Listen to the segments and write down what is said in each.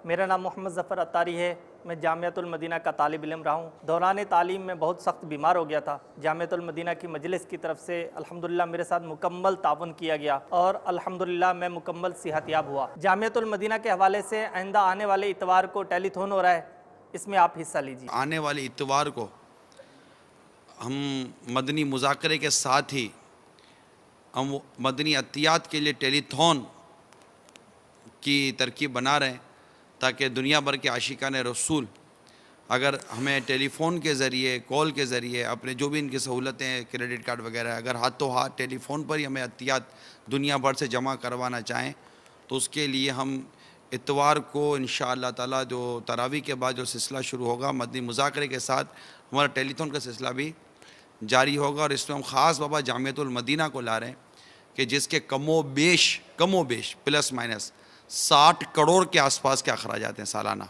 میرا نام محمد ظفر عطاری ہے، میں جامعۃ المدینہ کا طالب علم رہا ہوں۔ دوران تعلیم میں بہت سخت بیمار ہو گیا تھا۔ جامعۃ المدینہ کی مجلس کی طرف سے الحمدللہ میرے ساتھ مکمل تعاون کیا گیا اور الحمدللہ میں مکمل صحت یاب ہوا۔ جامعۃ المدینہ کے حوالے سے آئندہ آنے والے اتوار کو ٹیلی تھون ہو رہا ہے، اس میں آپ حصہ لیجیے۔ آنے والے اتوار کو ہم مدنی مذاکرے کے ساتھ ہی ہم مدنی عطیات کے لیے ٹیلی تھون کی ترکیب بنا رہے ہیں، تاکہ دنیا بھر کے عاشقان رسول اگر ہمیں ٹیلی فون کے ذریعے، کال کے ذریعے، اپنے جو بھی ان کی سہولتیں ہیں، کریڈٹ کارڈ وغیرہ، اگر ہاتھوں ہاتھ ٹیلی فون پر ہی ہمیں عطیات دنیا بھر سے جمع کروانا چاہیں تو اس کے لیے ہم اتوار کو انشاءاللہ تعالیٰ جو تراویح کے بعد جو سلسلہ شروع ہوگا مدنی مذاکرے کے ساتھ ہمارا ٹیلی تھون کا سلسلہ بھی جاری ہوگا، اور اس میں ہم خاص بابا جامعۃ المدینہ کو لا رہے ہیں کہ جس کے کم و بیش پلس مائنس 60 کروڑ کے آس پاس کے اخراجات ہیں سالانہ،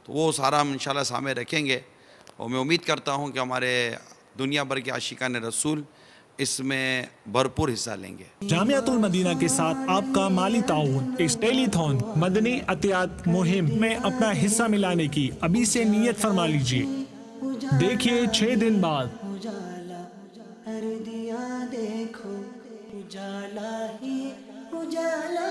تو وہ سارا ہم انشاءاللہ سامنے رکھیں گے، اور میں امید کرتا ہوں کہ ہمارے دنیا بھر کے عاشقان رسول اس میں بھرپور حصہ لیں گے۔ جامعۃ المدینہ کے ساتھ آپ کا مالی تعاون اس ٹیلی تھون مدنی عطیات مہم میں اپنا حصہ ملانے کی ابھی سے نیت فرما لیجئے۔ دیکھیے 6 دن بعد اجالا ہر دیا دیکھو اجالا ہی اجالا